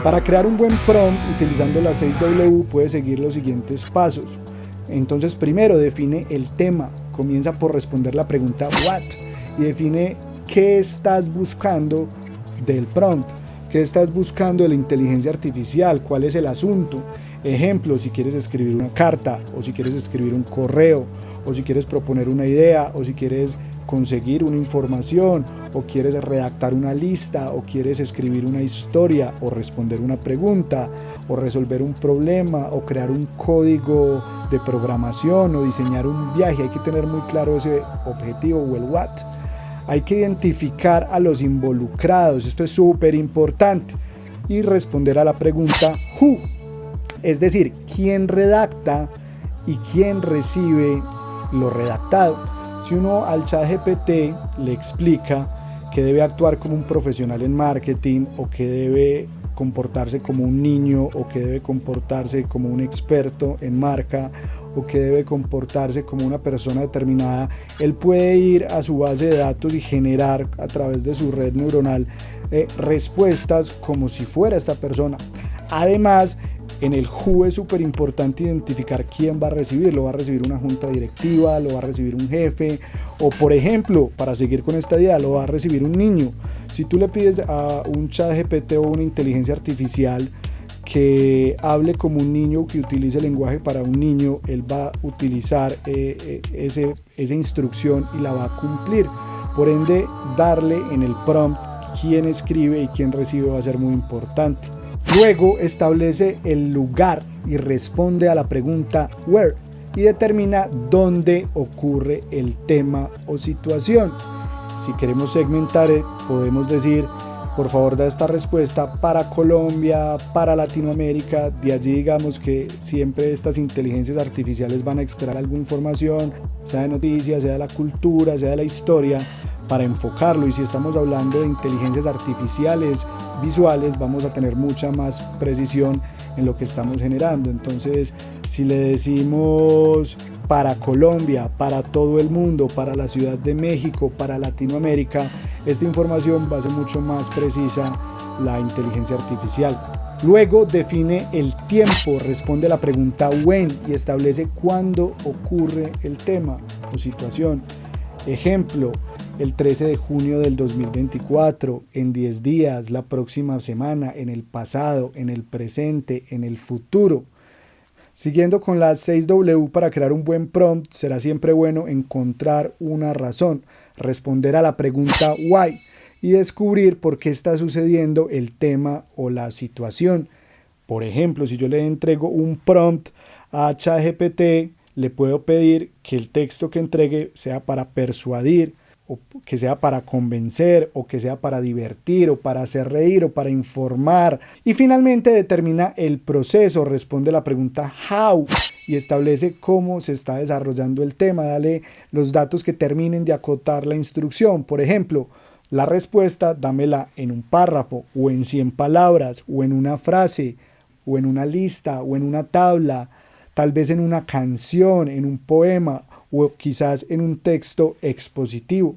Para crear un buen prompt utilizando las 6W puedes seguir los siguientes pasos. Entonces primero define el tema, comienza por responder la pregunta what y define qué estás buscando del prompt, qué estás buscando de la inteligencia artificial, cuál es el asunto. Ejemplo, si quieres escribir una carta o si quieres escribir un correo o si quieres proponer una idea o si quieres conseguir una información o quieres redactar una lista o quieres escribir una historia o responder una pregunta o resolver un problema o crear un código de programación o diseñar un viaje. Hay que tener muy claro ese objetivo o el what. Hay que identificar a los involucrados, esto es súper importante, y responder a la pregunta who, es decir, quién redacta y quién recibe lo redactado. Si uno al ChatGPT le explica que debe actuar como un profesional en marketing o que debe comportarse como un niño o que debe comportarse como un experto en marca o que debe comportarse como una persona determinada, él puede ir a su base de datos y generar a través de su red neuronal respuestas como si fuera esta persona. Además, en el who es súper importante identificar quién va a recibir. Lo va a recibir una junta directiva, lo va a recibir un jefe o, por ejemplo, para seguir con esta idea, lo va a recibir un niño. Si tú le pides a un ChatGPT o una inteligencia artificial que hable como un niño, que utilice lenguaje para un niño, él va a utilizar esa instrucción y la va a cumplir. Por ende, darle en el prompt quién escribe y quién recibe va a ser muy importante. Luego establece el lugar y responde a la pregunta where y determina dónde ocurre el tema o situación. Si queremos segmentar, podemos decir, por favor da esta respuesta para Colombia, para Latinoamérica. De allí digamos que siempre estas inteligencias artificiales van a extraer alguna información, sea de noticias, sea de la cultura, sea de la historia, para enfocarlo. Y si estamos hablando de inteligencias artificiales visuales, vamos a tener mucha más precisión en lo que estamos generando. Entonces, si le decimos para Colombia, para todo el mundo, para la Ciudad de México, para Latinoamérica, esta información va a ser mucho más precisa la inteligencia artificial. Luego define el tiempo, responde la pregunta when y establece cuándo ocurre el tema o situación. Ejemplo, el 13 de junio del 2024, en 10 días, la próxima semana, en el pasado, en el presente, en el futuro. Siguiendo con las 6W para crear un buen prompt, será siempre bueno encontrar una razón, responder a la pregunta why y descubrir por qué está sucediendo el tema o la situación. Por ejemplo, si yo le entrego un prompt a ChatGPT, le puedo pedir que el texto que entregue sea para persuadir, o que sea para convencer, o que sea para divertir, o para hacer reír, o para informar. Y finalmente determina el proceso, responde la pregunta how y establece cómo se está desarrollando el tema. Dale los datos que terminen de acotar la instrucción. Por ejemplo, la respuesta dámela en un párrafo, o en 100 palabras, o en una frase, o en una lista, o en una tabla, tal vez en una canción, en un poema, o quizás en un texto expositivo.